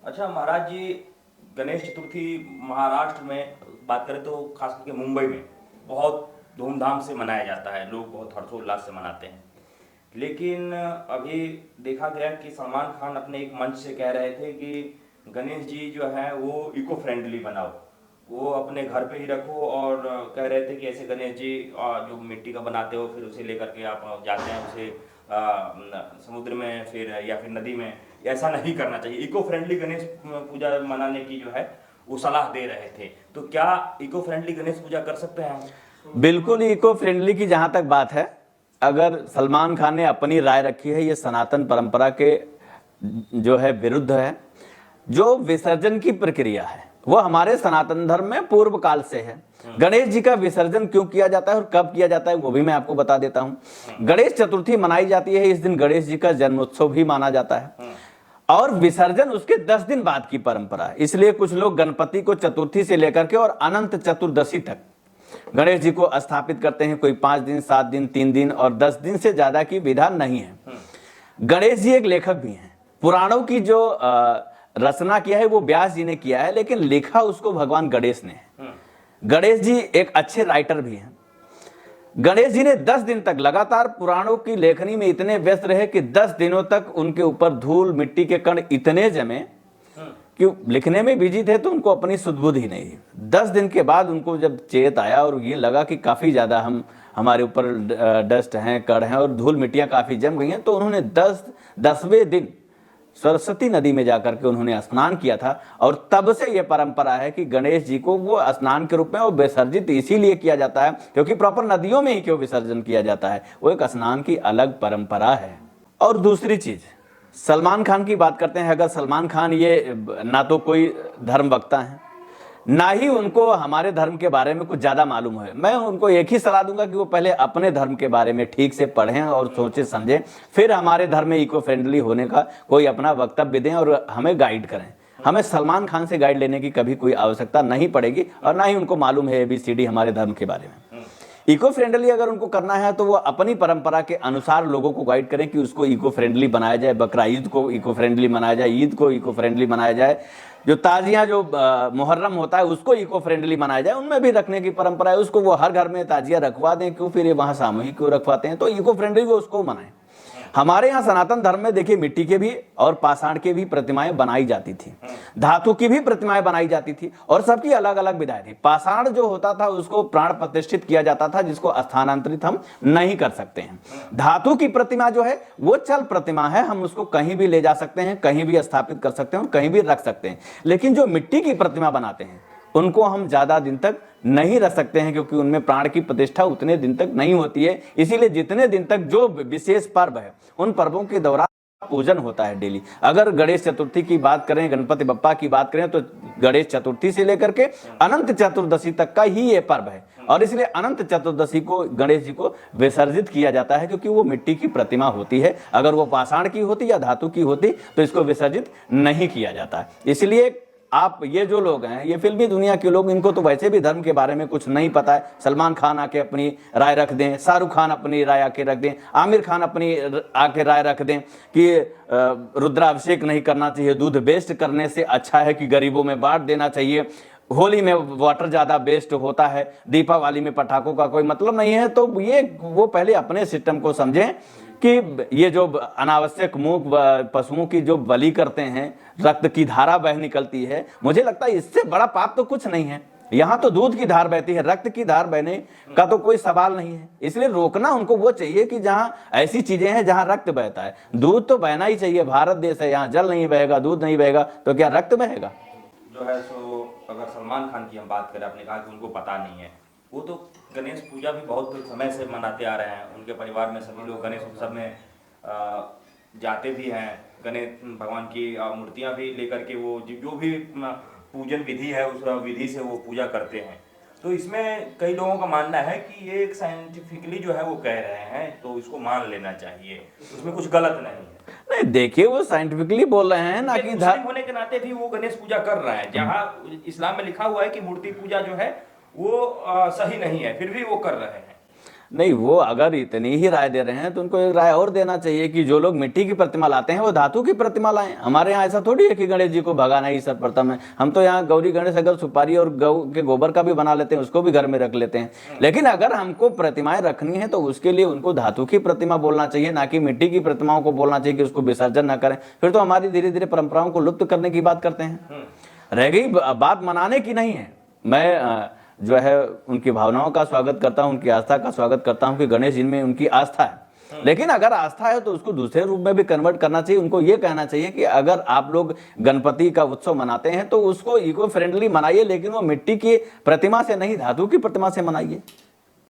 अच्छा महाराज जी, गणेश चतुर्थी महाराष्ट्र में बात करें तो खास करके मुंबई में बहुत धूमधाम से मनाया जाता है, लोग बहुत हर्षोल्लास से मनाते हैं। लेकिन अभी देखा गया कि सलमान खान अपने एक मंच से कह रहे थे कि गणेश जी जो है वो इको फ्रेंडली बनाओ, वो अपने घर पे ही रखो। और कह रहे थे कि ऐसे गणेश जी जो मिट्टी का बनाते हो फिर उसे लेकर के आप जाते हैं उसे समुद्र में फिर या फिर नदी में, ऐसा नहीं करना चाहिए। इको फ्रेंडली गणेश पूजा मनाने की जो है वो सलाह दे रहे थे। तो क्या इको फ्रेंडली गणेश पूजा कर सकते हैं हम? बिल्कुल इको फ्रेंडली की जहां तक बात है, अगर सलमान खान ने अपनी राय रखी है, ये सनातन परंपरा के जो है विरुद्ध है। जो विसर्जन की प्रक्रिया है वो हमारे सनातन धर्म में पूर्व काल से है। गणेश जी का विसर्जन क्यों किया जाता है और कब किया जाता है वो भी मैं आपको बता देता हूं। गणेश चतुर्थी मनाई जाती है, इस दिन गणेश जी का जन्मोत्सव भी माना जाता है और विसर्जन उसके 10 दिन बाद की परंपरा है। इसलिए कुछ लोग गणपति को चतुर्थी से लेकर के और अनंत चतुर्दशी तक गणेश जी को स्थापित करते हैं। कोई 5 दिन, 7 दिन, 3 दिन और 10 दिन से ज्यादा की विधान नहीं है। गणेश जी एक लेखक भी हैं। पुराणों की जो रचना किया है वो व्यास जी ने किया है, लेकिन लिखा उसको भगवान गणेश ने है। गणेश जी एक अच्छे राइटर भी हैं। गणेश जी ने 10 दिन तक लगातार पुराणों की लेखनी में इतने व्यस्त रहे कि 10 दिनों तक उनके ऊपर धूल मिट्टी के कण इतने जमे कि लिखने में बिजी थे तो उनको अपनी सुध-बुध ही नहीं। 10 दिन के बाद उनको जब चेत आया और ये लगा कि काफी ज्यादा हमारे ऊपर डस्ट हैं, कण हैं और धूल मिट्टियां काफी जम गई हैं, तो उन्होंने 10वें दिन सरस्वती नदी में जाकर के उन्होंने स्नान किया था। और तब से यह परंपरा है कि गणेश जी को वो स्नान के रूप में और विसर्जित इसीलिए किया जाता है क्योंकि प्रॉपर नदियों में ही क्यों विसर्जन किया जाता है, वो एक स्नान की अलग परंपरा है। और दूसरी चीज, सलमान खान की बात करते हैं। अगर सलमान खान ये ना तो कोई धर्म वक्ता है, ना ही उनको हमारे धर्म के बारे में कुछ ज्यादा मालूम है, मैं उनको एक ही सलाह दूंगा कि वो पहले अपने धर्म के बारे में ठीक से पढ़ें और सोचें समझें, फिर हमारे धर्म में इको फ्रेंडली होने का कोई अपना वक्तव्य दें और हमें गाइड करें। हमें सलमान खान से गाइड लेने की कभी कोई आवश्यकता नहीं पड़ेगी और ना ही उनको मालूम है ABCD हमारे धर्म के बारे में। इको फ्रेंडली अगर उनको करना है तो वो अपनी परंपरा के अनुसार लोगों को गाइड करें कि उसको इको फ्रेंडली बनाया जाए। बकरा ईद को इको फ्रेंडली मनाया जाए, ईद को इको फ्रेंडली मनाया जाए, जो ताजियां जो मुहर्रम होता है उसको इको फ्रेंडली मनाया जाए। उनमें भी रखने की परंपरा है, उसको वो हर घर में ताजिया रखवा दें, क्यों फिर ये वहां सामूहिक क्यों रखवाते हैं। तो इको फ्रेंडली वो उसको मनाएं। हमारे यहाँ सनातन धर्म में देखिए मिट्टी के भी और पाषाण के भी प्रतिमाएं बनाई जाती थी, धातु की भी प्रतिमाएं बनाई जाती थी और सबकी अलग अलग विधाएं थी। पाषाण जो होता था उसको प्राण प्रतिष्ठित किया जाता था, जिसको स्थानांतरित हम नहीं कर सकते हैं। धातु की प्रतिमा जो है वो चल प्रतिमा है, हम उसको कहीं भी ले जा सकते हैं, कहीं भी स्थापित कर सकते हैं और कहीं भी रख सकते हैं। लेकिन जो मिट्टी की प्रतिमा बनाते हैं उनको हम ज्यादा दिन तक नहीं रख सकते हैं क्योंकि उनमें प्राण की प्रतिष्ठा उतने दिन तक नहीं होती है। इसीलिए जितने दिन तक जो विशेष पर्व है उन पर्वों के दौरान पूजन होता है डेली। अगर गणेश चतुर्थी की बात करें, गणपति बप्पा की बात करें, तो गणेश चतुर्थी से लेकर के अनंत चतुर्दशी तक का ही ये पर्व है और इसलिए अनंत चतुर्दशी को गणेश जी को विसर्जित किया जाता है क्योंकि वो मिट्टी की प्रतिमा होती है। अगर वो पाषाण की होती या धातु की होती तो इसको विसर्जित नहीं किया जाता। इसलिए आप ये जो लोग हैं, ये फिल्मी दुनिया के लोग, इनको तो वैसे भी धर्म के बारे में कुछ नहीं पता है। सलमान खान आके अपनी राय रख दें, शाहरुख खान अपनी राय आके रख दें, आमिर खान अपनी आके राय रख दें कि रुद्राभिषेक नहीं करना चाहिए, दूध वेस्ट करने से अच्छा है कि गरीबों में बांट देना चाहिए, होली में वाटर ज्यादा वेस्ट होता है, दीपावली में पटाखों का कोई मतलब नहीं है। तो ये वो पहले अपने सिस्टम को समझें कि ये जो अनावश्यक मूक पशुओं की जो बलि करते हैं, रक्त की धारा बह निकलती है, मुझे लगता है इससे बड़ा पाप तो कुछ नहीं है। यहाँ तो दूध की धार बहती है, रक्त की धार बहने का तो कोई सवाल नहीं है। इसलिए रोकना उनको वो चाहिए कि जहाँ ऐसी चीजें हैं जहाँ रक्त बहता है। दूध तो बहना ही चाहिए, भारत देश है, यहाँ जल नहीं बहेगा, दूध नहीं बहेगा तो क्या रक्त बहेगा? जो है सो अगर सलमान खान की हम बात करें, आपने कहा कि उनको पता नहीं है, वो तो गणेश पूजा भी बहुत समय से मनाते आ रहे हैं। उनके परिवार में सभी लोग गणेश उत्सव में जाते भी हैं, गणेश भगवान की मूर्तियां भी लेकर के वो जो भी पूजन विधि है उस विधि से वो पूजा करते हैं। तो इसमें कई लोगों का मानना है कि ये एक साइंटिफिकली जो है वो कह रहे हैं तो इसको मान लेना चाहिए, उसमें कुछ गलत नहीं है। नहीं, देखिए वो साइंटिफिकली बोल रहे हैं ना कि मुस्लिम होने के नाते भी वो गणेश पूजा कर रहे हैं, जहाँ इस्लाम में लिखा हुआ है कि मूर्ति पूजा जो है वो सही नहीं है, फिर भी वो कर रहे हैं। नहीं, वो अगर इतनी ही राय दे रहे हैं तो उनको एक राय और देना चाहिए कि जो लोग मिट्टी की प्रतिमा लाते हैं वो धातु की प्रतिमा लाएं। हमारे यहाँ ऐसा थोड़ी है कि गणेश जी को भगाना ही सर्वप्रथम है। हम तो यहाँ गौरी गणेश अगर सुपारी और गौ के गोबर का भी बना लेते हैं, उसको भी घर में रख लेते हैं। लेकिन अगर हमको प्रतिमाएं रखनी है तो उसके लिए उनको धातु की प्रतिमा बोलना चाहिए, ना कि मिट्टी की प्रतिमाओं को बोलना चाहिए कि उसको विसर्जन ना करें। फिर तो हमारी धीरे धीरे परंपराओं को लुप्त करने की बात करते हैं। रह गई बात मनाने की, नहीं है। मैं जो है उनकी भावनाओं का स्वागत करता हूं, उनकी आस्था का स्वागत करता हूं कि गणेश जी में उनकी आस्था है। लेकिन अगर आस्था है तो उसको दूसरे रूप में भी कन्वर्ट करना चाहिए। उनको ये कहना चाहिए कि अगर आप लोग गणपति का उत्सव मनाते हैं तो उसको इको फ्रेंडली मनाइए, लेकिन वो मिट्टी की प्रतिमा से नहीं, धातु की प्रतिमा से मनाइए।